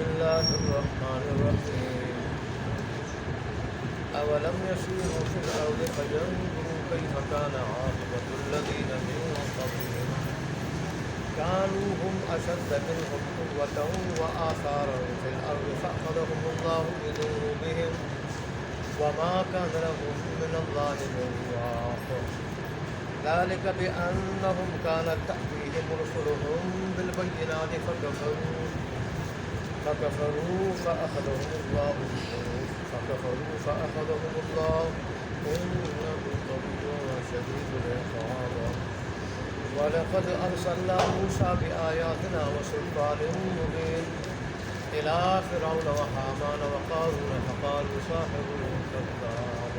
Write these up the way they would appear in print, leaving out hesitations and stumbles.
الله الرحمن الرحيم أولم يسيروا في الأرض فينظروا كيف كان عاقبة الذين من قبلهم كانوا هم أشد منهم قوة وآثارا في الأرض فأخذهم الله بذنوبهم وما كان لهم من الله من واق ذلك بأنهم كانت تأتيهم رسلهم بالبينات فكفروا فأخذهم الله إنه قوي شديد العقاب ولقد أرسلنا موسى بآياتنا وسلطان مبين إلى فرعون وهامان وقارون فقالوا ساحر كذاب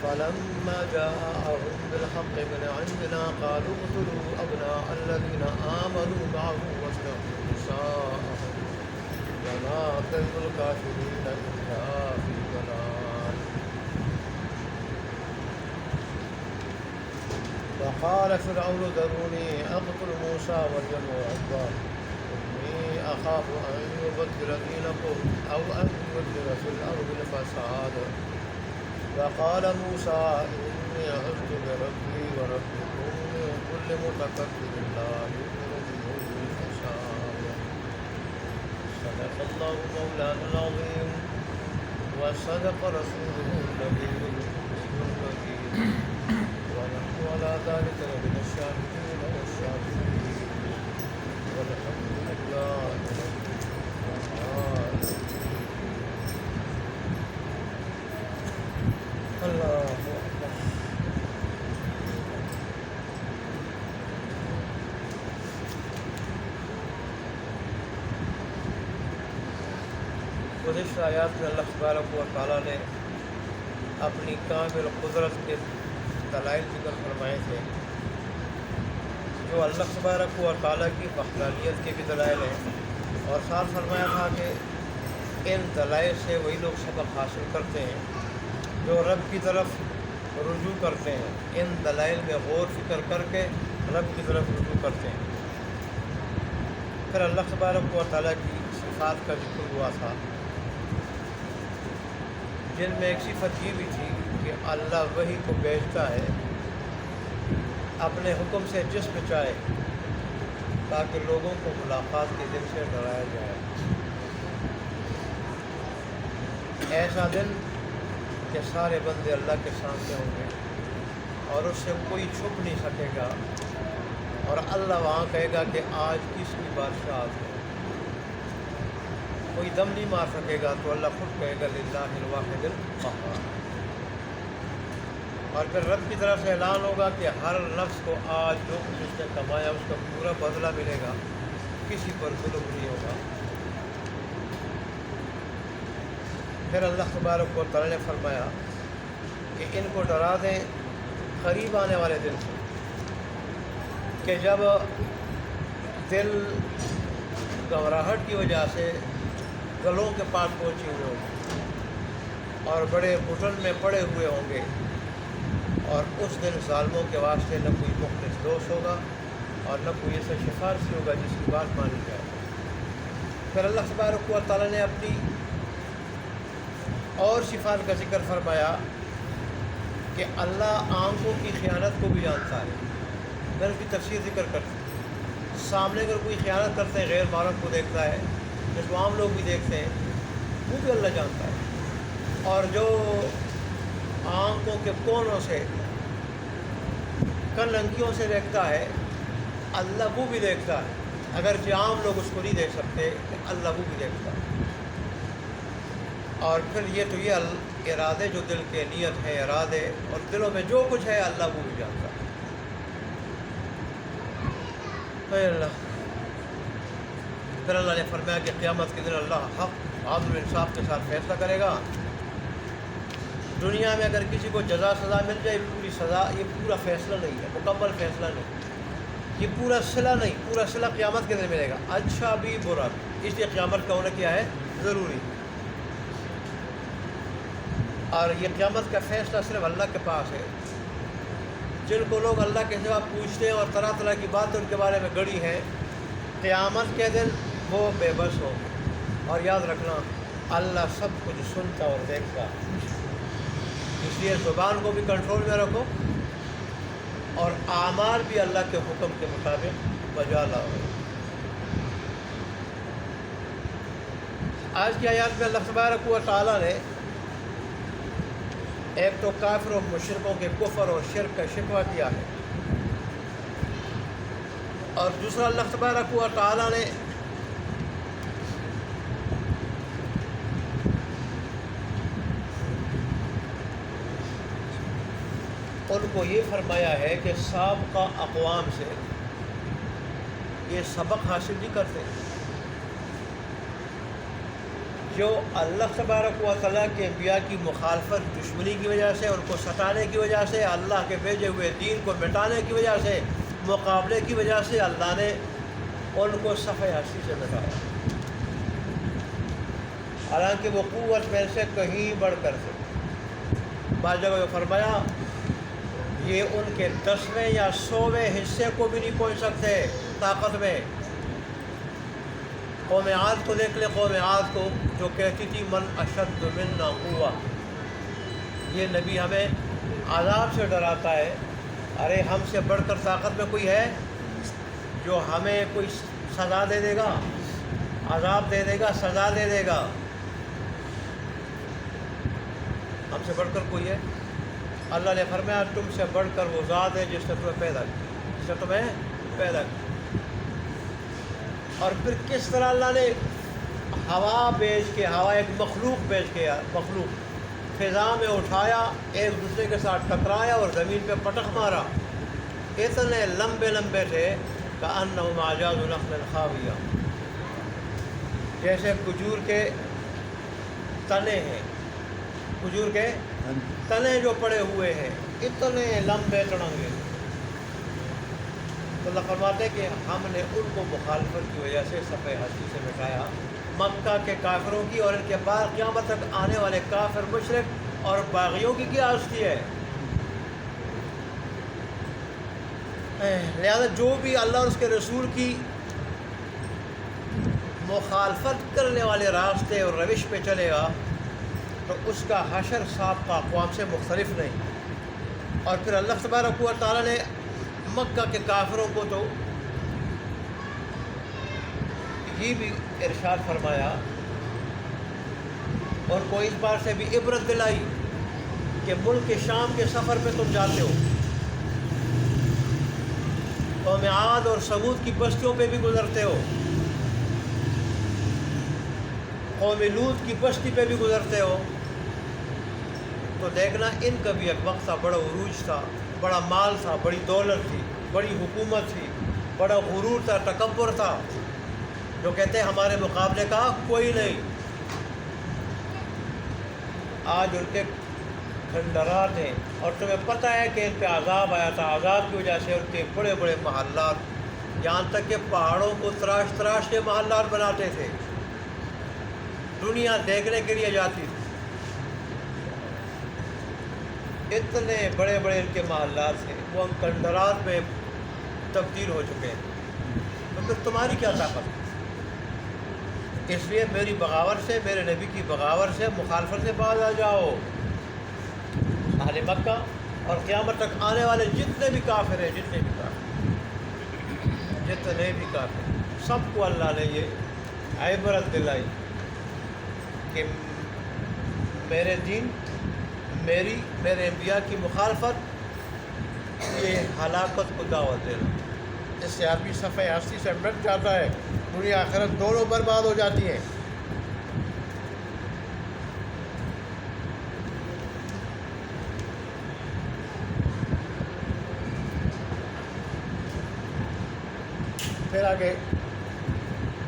فلما جاءهم بالحق من عندنا قالوا اقتلوا أبناء الذين آمنوا معه واستحيوا نساءهم وما كيد الكافرين إلا في ضلال وقال فرعون ذروني أقتل موسى وليدع ربه إني أخاف أن يبدل دينكم أو أن يبدل في الأرض الفساد وقال موسى إني عذت بربي وربكم من كل متكبر لا يؤمن بيوم الحساب صدق الله مولانا العظيم وصدق رسوله النبي الكريم ونحن على ذلك من الشاهدين والشاكرين والحمد لله رب العالمين. اللہ اکبر. گزشتہ آیات میں اللہ تبارک و تعالیٰ نے اپنی کامل قدرت کے دلائل ذکر فرمائے تھے جو اللہ تبارک و تعالیٰ کی وحدانیت کے بھی دلائل ہیں، اور ساتھ فرمایا تھا کہ ان دلائل سے وہی لوگ سبق حاصل کرتے ہیں جو رب کی طرف رجوع کرتے ہیں، ان دلائل میں غور فکر کر کے رب کی طرف رجوع کرتے ہیں. پھر اللہ تبارک و تعالیٰ کی صفات کا ذکر ہوا تھا، جن میں ایک صفت یہ بھی تھی کہ اللہ وحی کو بھیجتا ہے اپنے حکم سے جس پہ چاہے تاکہ لوگوں کو ملاقات کے دن سے ڈرایا جائے. ایسا دن کہ سارے بندے اللہ کے سامنے ہوں گے اور اس سے کوئی چھپ نہیں سکے گا، اور اللہ وہاں کہے گا کہ آج کس کی بادشاہت ہے. کوئی دم نہیں مار سکے گا تو اللہ خود کہے گا للہ الواحد القہار. اور پھر رب کی طرف سے اعلان ہوگا کہ ہر نفس کو آج جو کچھ اس نے کمایا اس کا پورا بدلہ ملے گا، کسی پر ظلم نہیں ہوگا. پھر اللہ تبارک و تعالیٰ نے فرمایا کہ ان کو ڈرا دیں قریب آنے والے دن سے، کہ جب دل گھبراہٹ کی وجہ سے گلوں کے پاس پہنچے ہوئے ہوں گے اور بڑے گھٹن میں پڑے ہوئے ہوں گے، اور اس دن ظالموں کے واسطے نہ کوئی مخلص دوست ہوگا اور نہ کوئی ایسا سفارشی ہوگا جس کی بات مانی جائے. پھر اللہ تبارک و تعالیٰ نے اپنی اور صفات کا ذکر فرمایا کہ اللہ آنکھوں کی خیانت کو بھی جانتا ہے. میں اس کی تفسیر ذکر کرتا ہوں. سامنے اگر کوئی خیانت کرتے ہیں غیر محرم کو دیکھتا ہے، جس کو عام لوگ بھی دیکھتے ہیں، وہ بھی اللہ جانتا ہے. اور جو آنکھوں کے کونوں سے کن لنگیوں سے دیکھتا ہے، اللہ وہ بھی دیکھتا ہے. اگرچہ عام لوگ اس کو نہیں دیکھ سکتے، اللہ وہ بھی دیکھتا ہے. اور پھر یہ تو یہ ارادے جو دل کے نیت ہے، ارادے اور دلوں میں جو کچھ ہے اللہ وہ بھی جانتا ہے. پھر اللہ نے فرمایا کہ قیامت کے دن اللہ حق عدل و انصاف کے ساتھ فیصلہ کرے گا. دنیا میں اگر کسی کو جزا سزا مل جائے، پوری سزا، یہ پورا فیصلہ نہیں ہے، مکمل فیصلہ نہیں، یہ پورا صلہ نہیں، پورا صلہ قیامت کے دن ملے گا، اچھا بھی برا بھی. اس لیے قیامت کا ہونا کیا ہے؟ ضروری. اور یہ قیامت کا فیصلہ صرف اللہ کے پاس ہے. جن کو لوگ اللہ کے سوا پوچھتے ہیں اور طرح طرح کی بات ان کے بارے میں گڑی ہیں، قیامت کے دن وہ بے بس ہوں گے۔ اور یاد رکھنا اللہ سب کچھ سنتا اور دیکھتا، اس لیے زبان کو بھی کنٹرول میں رکھو اور اعمال بھی اللہ کے حکم کے مطابق بجا لاؤ۔ آج کی آیات میں اللہ تبارک و تعالیٰ نے ایک تو کافر و مشرکوں کے کفر اور شرک کا شکوہ کیا ہے، اور دوسرا اللہ تبارک و تعالیٰ نے ان کو یہ فرمایا ہے کہ سابقہ اقوام سے یہ سبق حاصل نہیں کرتے، جو اللہ تبارک و تعالیٰ کے انبیاء کی مخالفت دشمنی کی وجہ سے، ان کو ستانے کی وجہ سے، اللہ کے بھیجے ہوئے دین کو مٹانے کی وجہ سے، مقابلے کی وجہ سے اللہ نے ان کو صفحہ ہستی سے مٹایا، حالانکہ وہ قوت میں سے کہیں بڑھ کر تھے۔ بعض جگہ فرمایا یہ ان کے 10ویں یا 100ویں حصے کو بھی نہیں پہنچ سکتے طاقت میں۔ قوم عاد کو دیکھ لیں، قوم عاد کو جو کہتی تھی من اشد منا قوہ، یہ نبی ہمیں عذاب سے ڈراتا ہے، ارے ہم سے بڑھ کر طاقت میں کوئی ہے جو ہمیں کوئی سزا دے دے گا، عذاب دے دے گا، سزا دے دے گا؟ ہم سے بڑھ کر کوئی ہے؟ اللہ نے فرمایا تم سے بڑھ کر وہ ذات ہے جس نے تمہیں پیدا کیا، جس نے تمہیں پیدا کیا۔ اور پھر کس طرح اللہ نے ہوا بھیج کے، ہوا ایک مخلوق بھیج کے، مخلوق فضا میں اٹھایا، ایک دوسرے کے ساتھ ٹکرایا اور زمین پہ پٹخ مارا، اتنے لمبے لمبے تھے کأنہم اعجاز نخل خاویہ، جیسے کھجور کے تنے ہیں، کھجور کے تنے جو پڑے ہوئے ہیں، اتنے لمبے تڑنگے۔ تو اللہ فرماتے ہیں کہ ہم نے ان کو مخالفت کی وجہ سے صفحہ ہستی سے مٹایا، مکہ کے کافروں کی اور ان کے بعد قیامت تک آنے والے کافر مشرک اور باغیوں کی کیا ہستی ہے۔ لہذا جو بھی اللہ اور اس کے رسول کی مخالفت کرنے والے راستے اور روش پہ چلے گا تو اس کا حشر سابقہ اقوام سے مختلف نہیں۔ اور پھر اللہ تبارک و تعالیٰ نے مکہ کے کافروں کو تو یہ بھی ارشاد فرمایا، اور کو اس بار سے بھی عبرت دلائی کہ ملک شام کے سفر پہ تم جاتے ہو، قوم عاد اور ثمود کی بستیوں پہ بھی گزرتے ہو، قوم لوط کی بستی پہ بھی گزرتے ہو، تو دیکھنا ان کا بھی ایک وقت تھا، بڑا عروج تھا، بڑا مال تھا، بڑی دولت تھی، بڑی حکومت تھی، بڑا غرور تھا، تکبر تھا، جو کہتے ہیں ہمارے مقابلے کا کوئی نہیں۔ آج ان کے کھنڈرات ہیں، اور تمہیں پتہ ہے کہ ان پہ عذاب آیا تھا، عذاب کی وجہ سے ان کے بڑے بڑے محلات، یہاں تک کہ پہاڑوں کو تراش تراش کے محلات بناتے تھے، دنیا دیکھنے کے لیے جاتی تھی، اتنے بڑے بڑے ان کے محلات تھے، وہ ہم کھنڈرات میں تبدیل ہو چکے ہیں۔ تو پھر تمہاری کیا طاقت ہے؟ اس لیے میری بغاوت سے، میرے نبی کی بغاوت سے، مخالفت سے باز آ جاؤ۔ اہل مکہ اور قیامت تک آنے والے جتنے بھی کافر ہیں، جتنے بھی کافر سب کو اللہ نے یہ عبرت دلائی کہ میرے دین، میرے انبیاء کی مخالفت یہ ہلاکت کو دعوت دینا، اس سے آدمی صفحہ ہستی سے مٹ جاتا ہے، دنیا آخرت دونوں برباد ہو جاتی ہیں۔ پھر آگے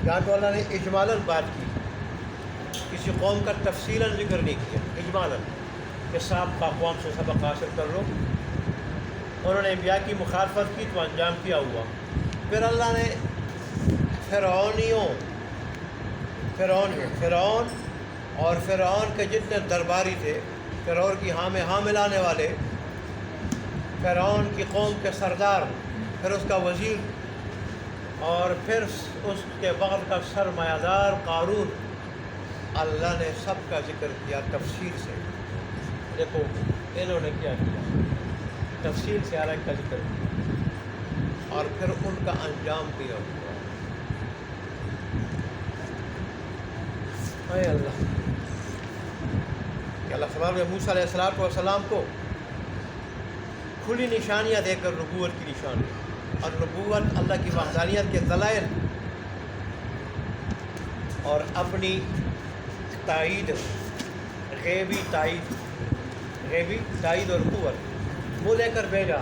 یہاں تو اللہ نے اجمالاً بات کی، کسی قوم کا تفصیلاً ذکر نہیں کیا، اجمالاً کہ سابقہ اقوام سے سبق حاصل کر لو، انہوں نے انبیاء کی مخالفت کی تو انجام کیا ہوا۔ پھر اللہ نے فرعون اور فرعون کے جتنے درباری تھے، فرعون کی ہاں ملانے والے، فرعون کی قوم کے سردار، پھر اس کا وزیر، اور پھر اس کے بعد کا سرمایہ دار قارون، اللہ نے سب کا ذکر کیا تفصیل سے. دیکھو انہوں نے کیا کیا، تفصیل سے ہر ایک کا ذکر کیا اور پھر ان کا انجام دیا ہوا. اے اللہ کہ اللہ سبحانہ موسیٰ علیہ السلام کو کھلی نشانیاں دے کر نبوت کی نشانی اور نبوت اللہ کی وحدانیت کے دلائل اور اپنی تائید، غیبی تائید اور قوت وہ لے کر بھیجا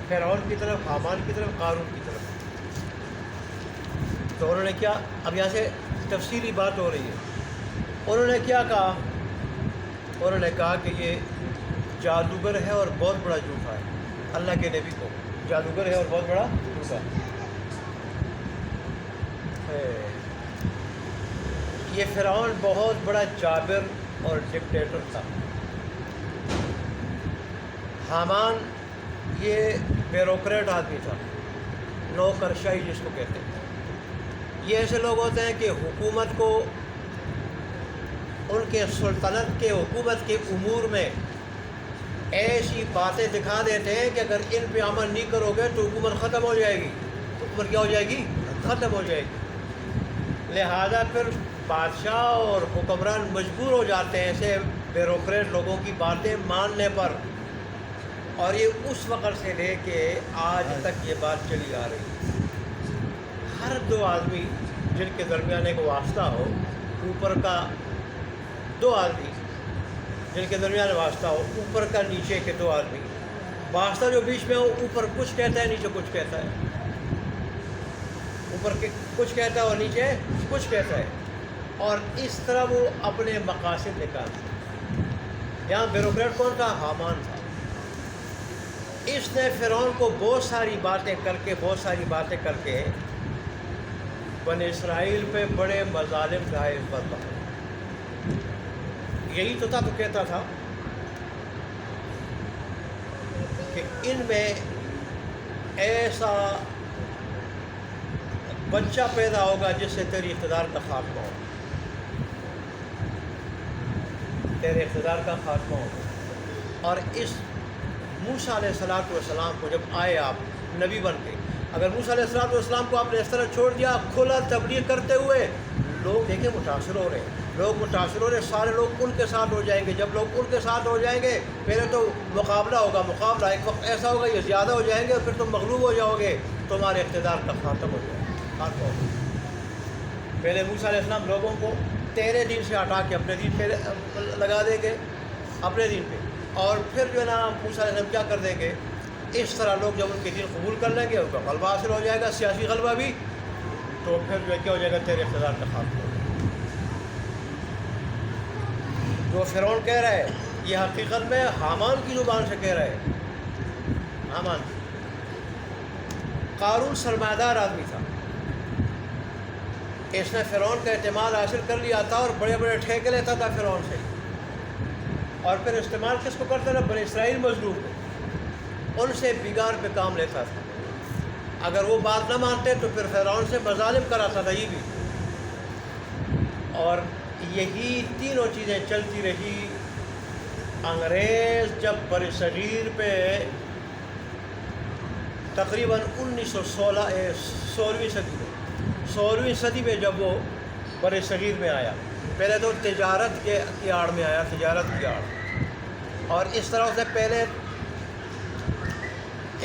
فرعون کی طرف، حامان کی طرف، قارون کی طرف. تو انہوں نے کیا، اب یہاں سے تفصیلی بات ہو رہی ہے. انہوں نے کیا کہا؟ انہوں نے کہا کہ یہ جادوگر ہے اور بہت بڑا جھوٹا ہے. اللہ کے نبی کو جادوگر ہے اور بہت بڑا جھوٹا ہے. یہ فرعون بہت بڑا جابر اور ڈکٹیٹر تھا. حامان یہ بیوروکریٹ آدمی تھا، نوکرشاہی جس کو کہتے ہیں. یہ ایسے لوگ ہوتے ہیں کہ حکومت کو ان کے سلطنت کے حکومت کے امور میں ایسی باتیں دکھا دیتے ہیں کہ اگر ان پہ عمل نہیں کرو گے تو حکومت ختم ہو جائے گی. حکومت کیا ہو جائے گی؟ ختم ہو جائے گی. لہذا پھر بادشاہ اور حکمران مجبور ہو جاتے ہیں ایسے بیوروکریٹ لوگوں کی باتیں ماننے پر. اور یہ اس وقت سے لے کے آج تک یہ بات چلی آ رہی ہے. ہر دو آدمی جن کے درمیان ایک واسطہ ہو، اوپر کا دو آدمی جن کے درمیان واسطہ ہو، اوپر کا نیچے کے دو آدمی، واسطہ جو بیچ میں ہو اوپر کچھ کہتا ہے نیچے کچھ کہتا ہے، اوپر کے کچھ کہتا ہے اور نیچے کچھ کہتا ہے، اور اس طرح وہ اپنے مقاصد نکالتے ہیں. یہاں بیوروکریٹ کون تھا؟ حامان تھا. اس نے فرعون کو بہت ساری باتیں کر کے بنی اسرائیل پہ بڑے مظالم ڈھائے برپا. یہی تو تھا، تو کہتا تھا کہ ان میں ایسا بچہ پیدا ہوگا جس سے تیری اقتدار کا خاتمہ ہو، تیرے اقتدار کا خاتمہ ہو. اور اس موسیٰ علیہ السلام کو جب آئے آپ نبی بن کے، اگر موسیٰ علیہ السلام کو آپ نے اس طرح چھوڑ دیا کھلا تبلیغ کرتے ہوئے، لوگ دیکھیں متاثر ہو رہے ہیں، سارے لوگ ان کے ساتھ ہو جائیں گے. جب لوگ ان کے ساتھ ہو جائیں گے پہلے تو مقابلہ ہوگا، ایک وقت ایسا ہوگا یہ زیادہ ہو جائیں گے اور پھر تم مغلوب ہو جاؤ گے، تمہارے اقتدار کا خاتم ہو جائے گا. پہلے موسیٰ علیہ السلام لوگوں کو تیرے دین سے ہٹا کے اپنے دین پہ لگا دیں گے، اپنے دین پہ، اور پھر جو ہے نا موسیٰ علیہ السلام کیا کر دیں گے، اس طرح لوگ جب ان کے دین قبول کر لیں گے ان کا غلبہ حاصل ہو جائے گا، سیاسی غلبہ بھی، تو پھر جو ہے کیا ہو جائے گا، تیرے اقتدار کا خاتمہ ہو جائے گا. جو فرعون کہہ رہا ہے یہ حقیقت میں حامان کی زبان سے کہہ رہا ہے. حامان قارون سرمایہ دار آدمی تھا، اس نے فرعون کا اعتماد حاصل کر لیا تھا اور بڑے بڑے ٹھیکے لیتا تھا فرعون سے، اور پھر استعمال کس کو کرتا تھا؟ بنی اسرائیل مظلوم کو، ان سے بگاڑ پہ کام لیتا تھا. اگر وہ بات نہ مانتے تو پھر فرعون سے مظالم کراتا تھا یہ بھی. اور یہی تینوں چیزیں چلتی رہی. انگریز جب بر صغیر پہ تقریباً 16ویں صدی میں جب وہ بر صغیر میں آیا، پہلے تو تجارت کی آڑ میں آیا، تجارت کی آڑ، اور اس طرح سے پہلے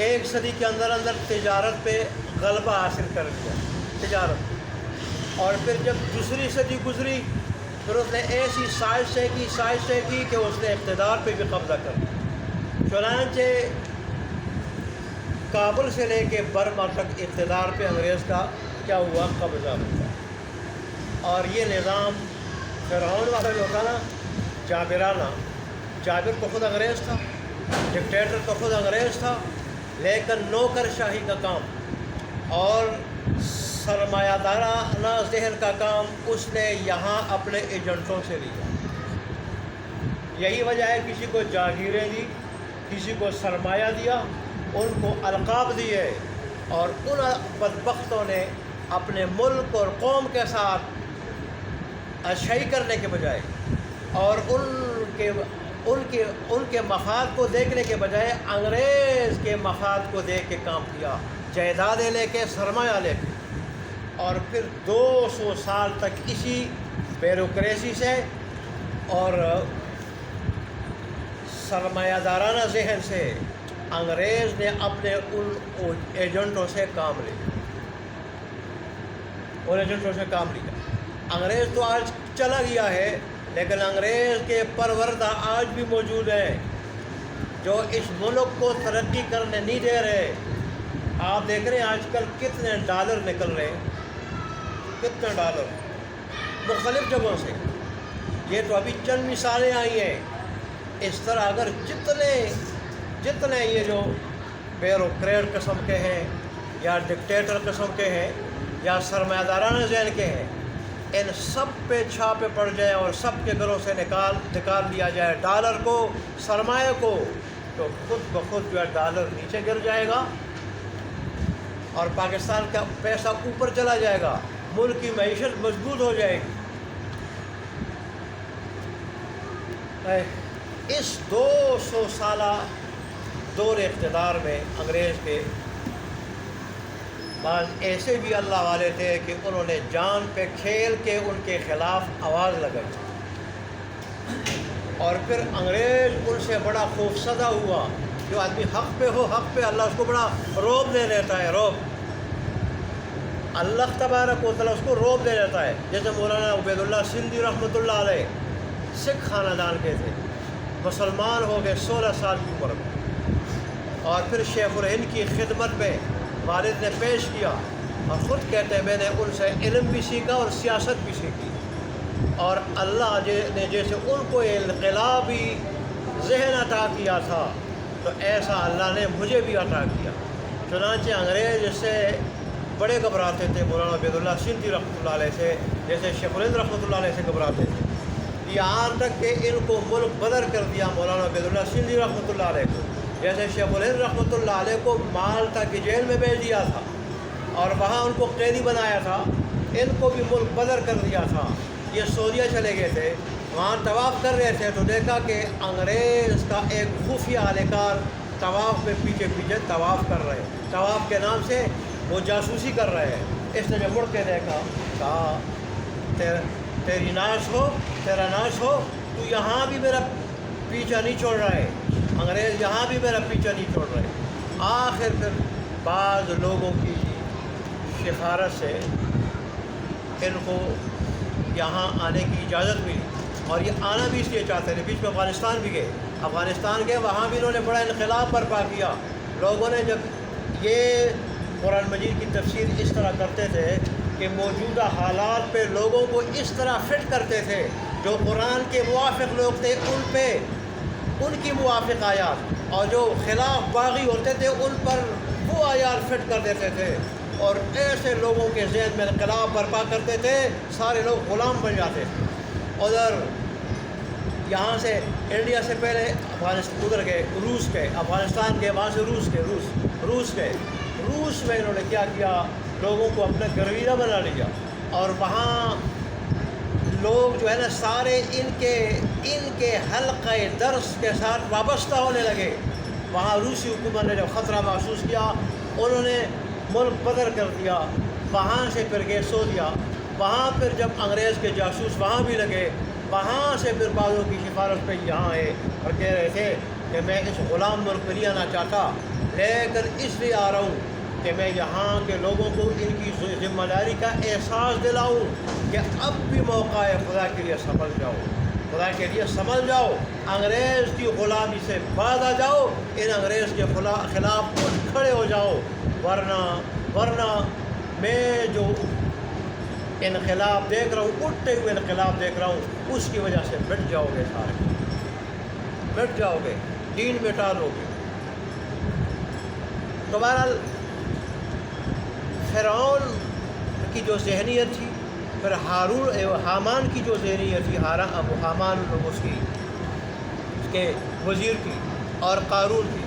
1 صدی کے اندر تجارت پہ غلبہ حاصل کر لیا تجارت. اور پھر جب دوسری صدی گزری پھر اس نے ایسی سازشیں کی کہ اس نے اقتدار پہ بھی قبضہ کر لیا. چنانچہ کابل سے لے کے برما تک اقتدار پہ انگریز کا کیا ہوا؟ قبضہ ہوا. اور یہ نظام فرعون والا جو تھا نا، جابرانہ، جابر تو خود انگریز تھا، ڈکٹیٹر تو خود انگریز تھا، لیکن نوکر شاہی کا کام اور سرمایہ دارانہ ذہن کا کام اس نے یہاں اپنے ایجنٹوں سے لیا. یہی وجہ ہے کسی کو جاگیریں دی، کسی کو سرمایہ دیا، ان کو القاب دیے. اور ان بدبختوں نے اپنے ملک اور قوم کے ساتھ اچھائی کرنے کے بجائے اور ان کے مفاد کو دیکھنے کے بجائے انگریز کے مفاد کو دیکھ کے کام کیا، جائیدادیں لے کے، سرمایہ لے کے، اور پھر 200 سال تک اسی بیوروکریسی سے اور سرمایہ دارانہ ذہن سے انگریز نے اپنے ان ایجنٹوں سے کام لیا، انگریز تو آج چلا گیا ہے، لیکن انگریز کے پروردہ آج بھی موجود ہیں جو اس ملک کو ترقی کرنے نہیں دے رہے۔ آپ دیکھ رہے ہیں آج کل کتنے ڈالر نکل رہے ہیں، کتنے ڈالر مختلف جگہوں سے۔ یہ تو ابھی چند مثالیں آئی ہیں۔ اس طرح اگر جتنے یہ جو بیوروکریٹ قسم کے ہیں یا ڈکٹیٹر قسم کے ہیں یا سرمایہ دارانہ ذہن کے ہیں، ان سب پہ چھاپے پڑ جائیں اور سب کے گھروں سے نکال لیا جائے ڈالر کو، سرمایہ کو، تو خود بخود جو ہے ڈالر نیچے گر جائے گا اور پاکستان کا پیسہ اوپر چلا جائے گا، ملک کی معیشت مضبوط ہو جائے گی۔ اس 200 سالہ دور اقتدار میں انگریز کے بعض ایسے بھی اللہ والے تھے کہ انہوں نے جان پہ کھیل کے ان کے خلاف آواز لگائی، اور پھر انگریز ان سے بڑا خوفزدہ ہوا۔ جو آدمی حق پہ ہو، حق پہ اللہ اس کو بڑا روب دے دیتا ہے، روب، اللہ تبارک و تعالیٰ اس کو روب دے دیتا ہے۔ جیسے مولانا عبید اللہ سندھی رحمۃ اللہ علیہ سکھ خاندان کے تھے، مسلمان ہو گئے 16 سال کی عمر میں، اور پھر شیخ الہند کی خدمت میں والد نے پیش کیا، اور خود کہتے ہیں میں نے ان سے علم بھی سیکھا اور سیاست بھی سیکھی، اور اللہ نے جیسے ان کو انقلابی ذہن عطا کیا تھا تو ایسا اللہ نے مجھے بھی عطا کیا۔ چنانچہ انگریز اس سے بڑے گھبراتے تھے مولانا عبید اللہ سندھی رحمۃ اللہ علیہ سے، جیسے شیخ الہند رحمۃ اللہ علیہ سے گھبراتے تھے، یہاں تک کہ ان کو ملک بدر کر دیا مولانا عبید اللہ سندھی رحمۃ اللہ علیہ کو، جیسے شیخ الہند رحمۃ اللہ علیہ کو مالٹا کی جیل میں بھیج دیا تھا اور وہاں ان کو قیدی بنایا تھا، ان کو بھی ملک بدر کر دیا تھا۔ یہ سعودیہ چلے گئے تھے، وہاں طواف کر رہے تھے تو دیکھا کہ انگریز کا ایک خفیہ اہلکار طواف میں پیچھے پیچھے طواف کر رہے ہیں، طواف کے نام سے وہ جاسوسی کر رہے ہیں۔ اس نے جب مڑ کے دیکھا، کہا تیری ناش ہو، تیرا ناش ہو، تو یہاں بھی میرا پیچھا نہیں چھوڑ رہا ہے، انگریز یہاں بھی میرا پیچھا نہیں چھوڑ رہے۔ آخر پھر بعض لوگوں کی سفارش سے ان کو یہاں آنے کی اجازت ملی، اور یہ آنا بھی اس لیے چاہتے تھے۔ بیچ میں افغانستان بھی گئے، وہاں بھی انہوں نے بڑا انقلاب برپا کیا۔ لوگوں نے جب یہ قرآن مجید کی تفسیر اس طرح کرتے تھے کہ موجودہ حالات پہ لوگوں کو اس طرح فٹ کرتے تھے، جو قرآن کے موافق لوگ تھے ان کی موافق آیات، اور جو خلاف باغی ہوتے تھے ان پر وہ آیات فٹ کر دیتے تھے، اور ایسے لوگوں کے ذہن میں انقلاب برپا کرتے تھے، سارے لوگ غلام بن جاتے تھے۔ ادھر یہاں سے انڈیا سے پہلے افغانستان ادھر گئے، روس گئے، افغانستان گئے، وہاں سے روس گئے، روس میں انہوں نے کیا کیا، لوگوں کو اپنا گرویدہ بنا لیا، اور وہاں لوگ جو ہے نا سارے ان کے حلقہ درس کے ساتھ وابستہ ہونے لگے۔ وہاں روسی حکومت نے جب خطرہ محسوس کیا، انہوں نے ملک بدر کر دیا، وہاں سے پھر گئے سعودیہ، وہاں پھر جب انگریز کے جاسوس وہاں بھی لگے، وہاں سے پھر بعضوں کی سفارش پہ یہاں آئے اور کہہ رہے تھے کہ میں اس غلام ملک میں نہیں آنا چاہتا، لیکن اس لیے آ رہا ہوں کہ میں یہاں کے لوگوں کو ان کی ذمہ داری کا احساس دلاؤں کہ اب بھی موقع ہے، خدا کے لیے سنبھل جاؤ، انگریز کی غلامی سے باز آ جاؤ، ان انگریز کے خلاف کھڑے ہو جاؤ، ورنہ میں جو انقلاب دیکھ رہا ہوں، اٹھتے ہوئے انقلاب دیکھ رہا ہوں، اس کی وجہ سے مٹ جاؤ گے، سارے مٹ جاؤ گے، دین مٹا لو گے۔ تو بہرحال فرعون کی جو ذہنیت تھی، پھر حامان کی جو ذہنیت تھی، حامان اس کے وزیر کی، اور قارون کی،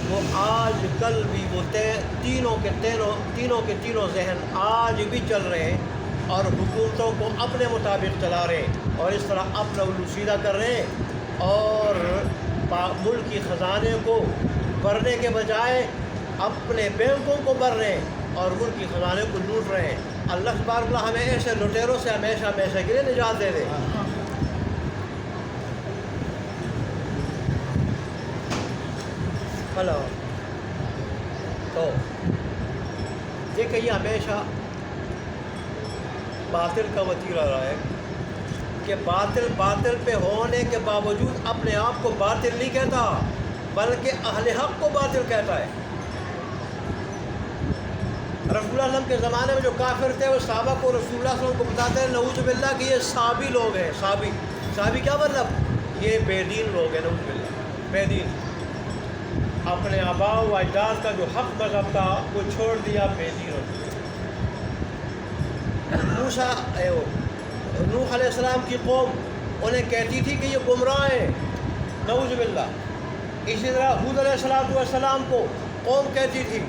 وہ آج کل بھی وہ تینوں کے تینوں ذہن آج بھی چل رہے ہیں اور حکومتوں کو اپنے مطابق چلا رہے ہیں اور اس طرح اپنا الو سیدھا کر رہے ہیں اور ملک کی خزانے کو بھرنے کے بجائے اپنے بینکوں کو بھر رہے ہیں اور ملک کی خزانے کو لوٹ رہے ہیں۔ اللہ تبارک و تعالیٰ ہمیں ایسے لٹیروں سے ہمیشہ ہمیشہ کے لیے نجات دے دے۔ ہلو تو دیکھیں یہ ہمیشہ باطل کا وتیرہ رہا ہے کہ باطل پہ ہونے کے باوجود اپنے آپ کو باطل نہیں کہتا بلکہ اہل حق کو باطل کہتا ہے۔ رسول اللہ صلی اللہ علیہ وسلم کے زمانے میں جو کافر تھے وہ صحابہ کو رسول اللہ صلی اللہ علیہ وسلم کو بتاتے ہیں نعوذ باللہ کہ یہ صابی لوگ ہیں۔ صابی کیا مطلب؟ یہ بے دین لوگ ہیں، نعوذ باللہ بے دین۔ اپنے آباء و اجداد کا جو حق مذہب تھا وہ چھوڑ دیا، بے دین ہو گئے۔ نوح علیہ السلام کی قوم انہیں کہتی تھی کہ یہ گمراہ ہیں، نعوذ باللہ۔ اسی طرح ہود علیہ السلام کو قوم کہتی تھی۔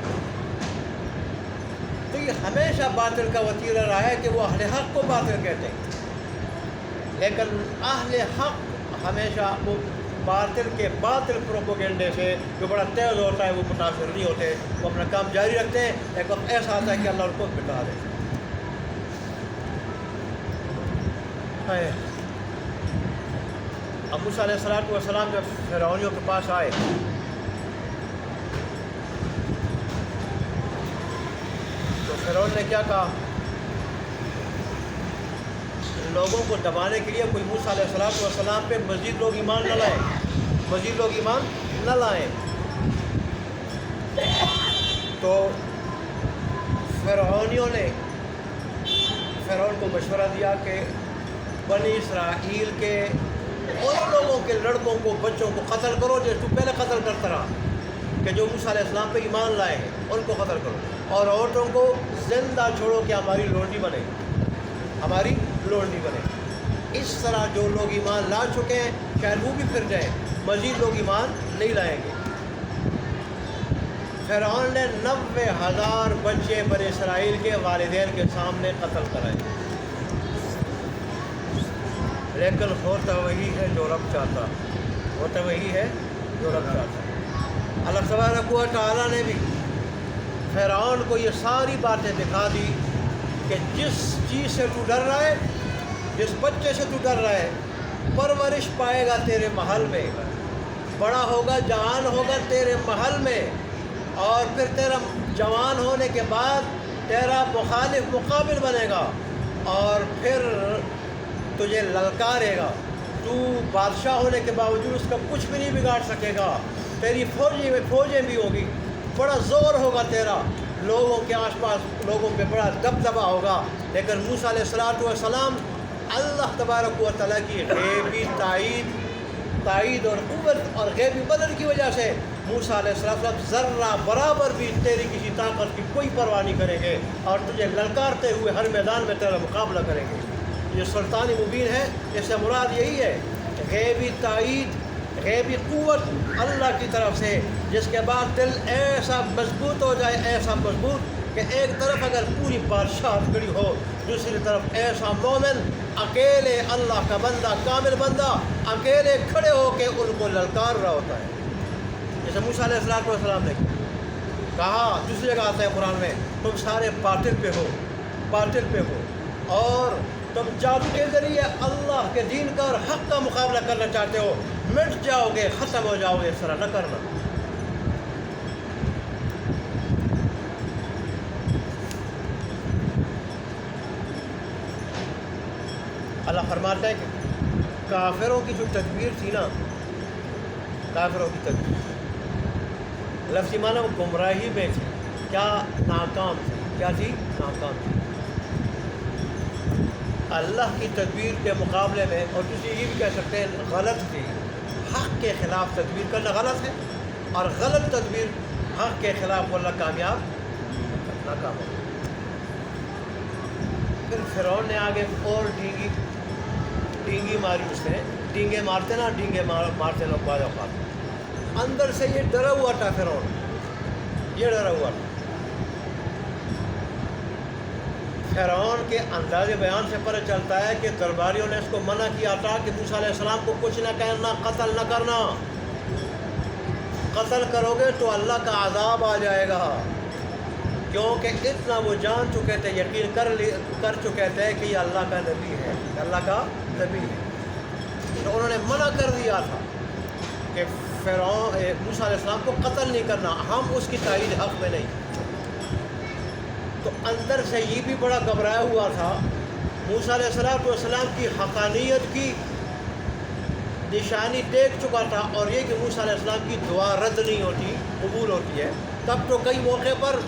تو یہ ہمیشہ باطل کا وتیرہ رہا ہے کہ وہ اہل حق کو باطل کہتے ہیں، لیکن اہل حق ہمیشہ وہ باطل پروپیگنڈے سے جو بڑا تیز ہوتا ہے وہ متاثر نہیں ہوتے، وہ اپنا کام جاری رکھتے ہیں۔ ایک وقت ایسا آتا ہے کہ اللہ ان کو مٹا دے۔ اب موسیٰ علیہ السلام جب فرعونیوں کے پاس آئے تو فرعون نے کیا کہا؟ لوگوں کو دبانے کے لیے کوئی موسیٰ علیہ السلام پہ مزید لوگ ایمان نہ لائیں، تو فرعونیوں نے فرعون کو مشورہ دیا کہ بنی اسرائیل کے ان لوگوں کے لڑکوں کو بچوں کو قتل کرو جو تو پہلے قتل کرتا رہا، کہ جو موسیٰ علیہ السلام پہ ایمان لائے ہیں ان کو قتل کرو، اور عورتوں کو زندہ چھوڑو کہ ہماری لونڈی بنے۔ اس طرح جو لوگ ایمان لا چکے ہیں شاید وہ بھی پھر جائیں، مزید لوگ ایمان نہیں لائیں گے۔ فرعون نے 90,000 بچے بنی اسرائیل کے والدین کے سامنے قتل کرائے، لیکن ہوتا وہی ہے جو رب چاہتا، اللہ تبارک و تعالیٰ نے بھی فرعون کو یہ ساری باتیں دکھا دی کہ جس چیز سے تو ڈر رہا ہے، جس بچے سے تو ڈر رہا ہے، پرورش پائے گا تیرے محل میں، بڑا ہوگا جوان ہوگا تیرے محل میں، اور پھر تیرا جوان ہونے کے بعد تیرا مخالف مقابل بنے گا اور پھر تجھے للکارے گا۔ تو بادشاہ ہونے کے باوجود اس کا کچھ بھی نہیں بگاڑ سکے گا، تیری فوجیں بھی ہوگی، بڑا زور ہوگا تیرا، لوگوں کے آس پاس لوگوں پہ بڑا دبدبہ ہوگا۔ لیکن موسیٰ علیہ السلام اللہ تبارک و تعالیٰ کی غیبی تائید اور قوت اور غیبی مدد کی وجہ سے موسیٰ علیہ السلام ذرہ برابر بھی تیری کسی طاقت کی کوئی پرواہ نہیں کریں گے اور تجھے للکارتے ہوئے ہر میدان میں تیرا مقابلہ کریں گے۔ یہ سلطانی مبین ہے، اس سے مراد یہی ہے، غیبی تائید، غیبی قوت اللہ کی طرف سے، جس کے بعد دل ایسا مضبوط ہو جائے، ایسا مضبوط کہ ایک طرف اگر پوری بادشاہ کھڑی ہو، دوسری طرف ایسا مومن اکیلے اللہ کا بندہ، کامل بندہ اکیلے کھڑے ہو کے ان کو للکار رہا ہوتا ہے، جیسے موسیٰ علیہ السلام نے کہا۔ دوسری جگہ آتا ہے قرآن میں، تم سارے باطل پہ ہو اور تم جادو کے ذریعے اللہ کے دین کا اور حق کا مقابلہ کرنا چاہتے ہو، مٹ جاؤ گے، ختم ہو جاؤ گے، اس طرح نہ کرنا۔ اللہ فرماتا ہے کہ کافروں کی جو تدبیر تھی نا، کافروں کی تدبیر لفظی معنی وہ گمراہی میں تھی، کیا ناکام تھی، کیا تھی؟ ناکام تھی۔ اللہ کی تدبیر کے مقابلے میں، اور دوسری یہ بھی کہہ سکتے ہیں غلط تھی، حق کے خلاف تدبیر کرنا غلط ہے، اور غلط تدبیر حق کے خلاف اللہ کامیاب ناکام ہو۔ پھر فرعون نے آگے اور ڈینگی ماری، اس نے ڈینگے مارتے لوگ بعض اوقات اندر سے یہ ڈرا ہوا تھا فرعون، یہ ڈرا ہوا تھا۔ فرعون کے انداز بیان سے پتہ چلتا ہے کہ درباریوں نے اس کو منع کیا تھا کہ موسیٰ علیہ السلام کو کچھ نہ کہنا، قتل نہ کرنا، قتل کرو گے تو اللہ کا عذاب آ جائے گا، کیونکہ اتنا وہ جان چکے تھے، یقین کر چکے تھے کہ یہ اللہ کا نبی ہے، اللہ کا نبی ہے۔ تو انہوں نے منع کر دیا تھا کہ فرعون موسیٰ علیہ السلام کو قتل نہیں کرنا، ہم اس کی تائید حق میں نہیں۔ تو اندر سے یہ بھی بڑا گھبرایا ہوا تھا، موسیٰ علیہ السلام کی حقانیت کی نشانی دیکھ چکا تھا، اور یہ کہ موسیٰ علیہ السلام کی دعا رد نہیں ہوتی، قبول ہوتی ہے۔ تب تو کئی موقع پر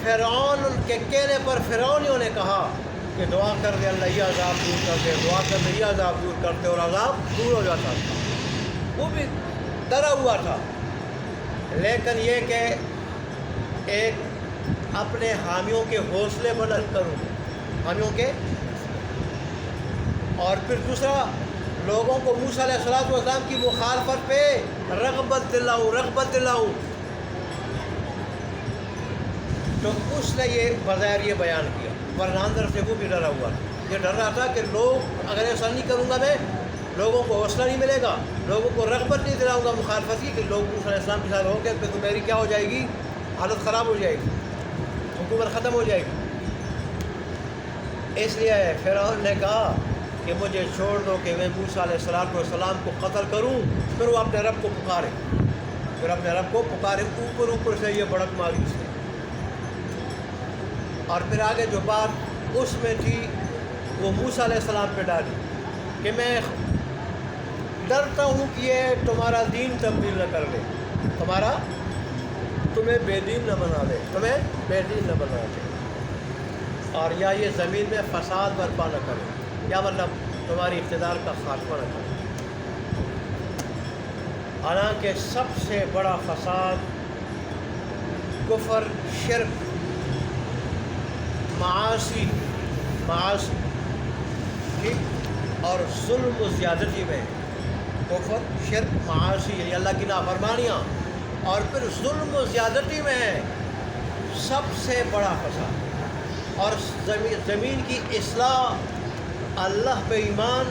فرعون کے کہنے پر فرعونیوں نے کہا کہ دعا کر دے اللہ یہ عذاب دور کر دے، دعا کر دے یہ عذاب دور کر دے، اور عذاب دور ہو جاتا تھا۔ وہ بھی ڈرا ہوا تھا، لیکن یہ کہ ایک اپنے حامیوں کے حوصلے بلند کروں، حامیوں کے، اور پھر دوسرا لوگوں کو موسیٰ علیہ السلام کی مخالفت پہ رغبت دلاؤں، تو اس نے یہ بظاہر یہ بیان کیا، ورنہ اندر سے وہ بھی ڈرا ہوا تھا۔ یہ ڈر رہا تھا کہ لوگ اگر ایسا نہیں کروں گا میں، لوگوں کو حوصلہ نہیں ملے گا، لوگوں کو رغبت نہیں دلاؤں گا مخالفت کی، کہ لوگ موسیٰ علیہ السلام کے ساتھ ہو گئے تو میری کیا ہو جائے گی، حالت خراب ہو جائے گی، حکومت ختم ہو جائے گی۔ اس لیے فرعون نے کہا کہ مجھے چھوڑ دو کہ میں موسیٰ علیہ السلام کو قتل کروں۔ پھر وہ اپنے رب کو پکارے، اوپر سے یہ بڑک ماری اس نے۔ اور پھر آگے جو بات اس میں تھی وہ موسیٰ علیہ السلام پہ ڈالی کہ میں ڈرتا ہوں کہ یہ تمہارا دین تبدیل نہ کر لے، تمہیں بے دین نہ بنا دے، اور یا یہ زمین میں فساد برپا نہ کرے، یا مطلب تمہاری اقتدار کا خاتمہ نہ کرے۔ حالانکہ سب سے بڑا فساد کفر، شرک، معاصی ٹھیک، اور ظلم و زیادتی میں، کفر، شرک، معاصی یعنی اللہ کی نافرمانیاں، اور پھر ظلم و زیادتی میں سب سے بڑا فساد، اور زمین کی اصلاح، اللہ پہ ایمان،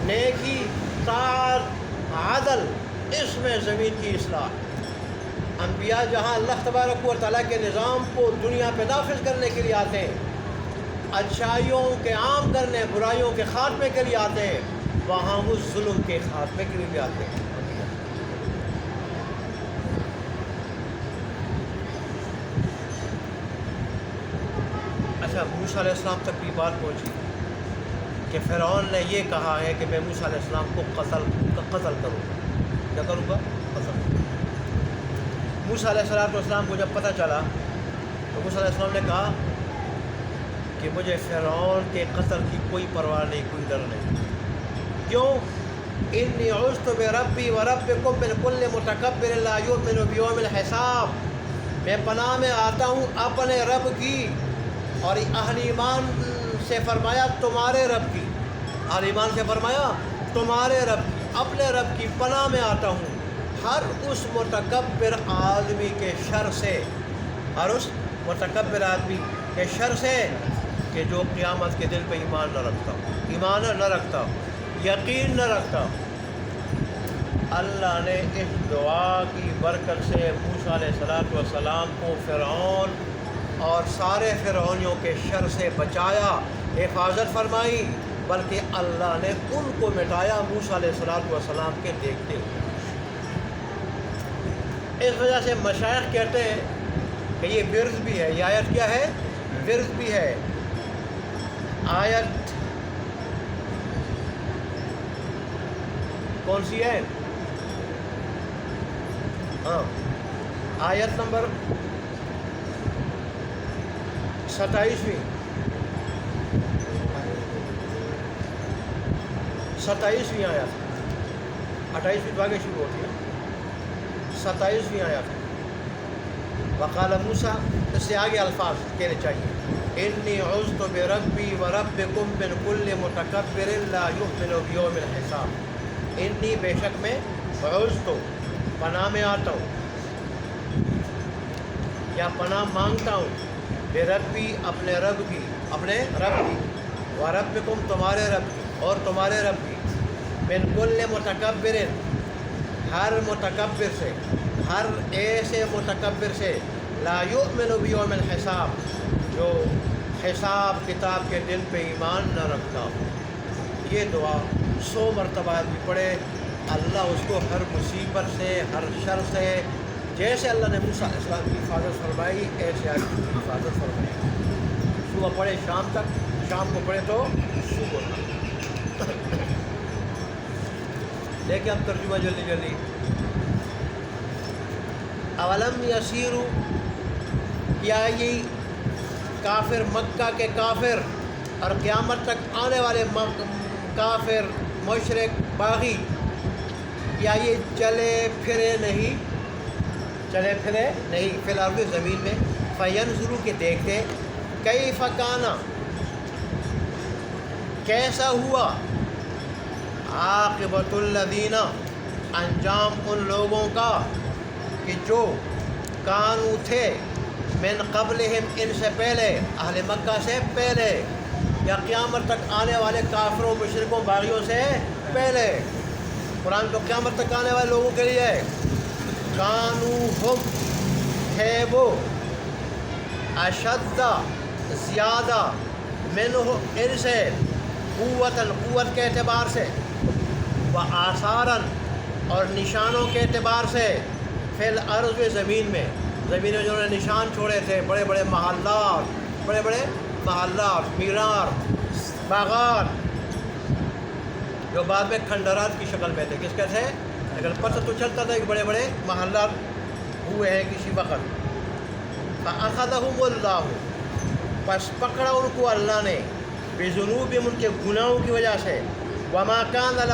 نیکی، طاعت، عدل، اس میں زمین کی اصلاح۔ انبیاء جہاں اللہ تبارک و تعالیٰ کے نظام کو دنیا پہ نافذ کرنے کے لیے آتے ہیں، اچھائیوں کے عام کرنے، برائیوں کے خاتمے کے لیے آتے ہیں، وہاں وہ ظلم کے خاتمے کے لیے بھی آتے ہیں۔ اچھا، موسیٰ علیہ السلام تک بھی بات پہنچی کہ فرعون نے یہ کہا ہے کہ میں موسیٰ علیہ السلام کو قتل کروں گا، کیا کروں گا؟ قتل۔ موسیٰ علیہ السلام کو جب پتہ چلا تو موسیٰ علیہ السلام نے کہا کہ مجھے فرعون کے قتل کی کوئی پرواہ نہیں، کوئی ڈر نہیں۔ کیوں؟ انی عذت بربی وربکم من کل متکبر لا یؤمن بیوم الحساب، میں پناہ میں آتا ہوں اپنے رب کی، اور اہل ایمان سے فرمایا تمہارے رب کی، اہل ایمان سے فرمایا تمہارے رب کی، اپنے رب کی پناہ میں آتا ہوں ہر اس متکبر آدمی کے شر سے، ہر اس متکبر آدمی کے شر سے کہ جو قیامت کے دن پہ ایمان نہ رکھتا، یقین نہ رکھتا۔ اللہ نے اس دعا کی برکت سے موسیٰ علیہ السلام کو فرعون اور سارے فرعونیوں کے شر سے بچایا، حفاظت فرمائی، بلکہ اللہ نے ان کو مٹایا موسیٰ علیہ السلام کے دیکھتے ہوئے۔ اس وجہ سے مشائخ کہتے ہیں کہ یہ ورد بھی ہے، یہ آیت کیا ہے؟ ورد بھی ہے۔ آیت کون سی ہے؟ ہاں، آیت نمبر 27ویں آیت، 28ویں تو آگے شروع ہوتی ہے، 27ویں آیت۔ وقال موسیٰ، اس سے آگے الفاظ کہنے چاہیے، انی عذت بربی وربکم من کل متکبر لا یؤمن بیوم الحساب۔ انی، بے شک میں، عذت، پناہ میں آتا ہوں یا پناہ مانگتا ہوں بے ربی اپنے رب کی و ربکم تمہارے رب کی اور تمہارے رب کی من کل متکبر ہر متکبر سے ہر ایسے متکبر سے لا یؤمن بیوم الحساب جو حساب کتاب کے دن پہ ایمان نہ رکھتا ہو۔ یہ دعا 100 مرتبہ بھی پڑھے، اللہ اس کو ہر مصیبت سے ہر شر سے جیسے اللہ نے موسیٰ علیہ السلام کی حفاظت فرمائی ایسے آپ کی حفاظت فرمائی۔ صبح پڑھے شام تک، شام کو پڑھے تو صبح تک۔ دیکھیں اب ترجمہ جلدی جلدی۔ اولم یسیرو، کیا یہ کافر مکہ کے کافر اور قیامت تک آنے والے کافر مشرک باغی کیا یہ چلے پھرے نہیں فی الارض زمین میں، فینظروا کہ دیکھتے کیف کان کیسا ہوا عاقبۃ الذین انجام ان لوگوں کا کہ جو کانو تھے من قبلہم ان سے پہلے، اہل مکہ سے پہلے یا قیامت تک آنے والے کافروں مشرکوں باغیوں سے پہلے۔ قرآن تو قیامت تک آنے والے لوگوں کے لیے ہے۔ کانو ہم ہے وہ اشد زیادہ منہ ان سے قوت کے اعتبار سے و آثاراً اور نشانوں کے اعتبار سے فی الارض زمین میں جنہوں نے نشان چھوڑے تھے، بڑے بڑے محلات مینار باغات جو بعد میں کھنڈرات کی شکل میں تھے، کس کے تھے؟ لیکن پتہ تو چلتا تھا کہ بڑے بڑے محلات ہوئے ہیں کسی وقت۔ فَأَخَذَهُمُ اللَّهُ، پس پکڑا ان کو اللہ نے، بِذُنُوبِهِمْ ان کے گناہوں کی وجہ سے، وَمَا كَانَ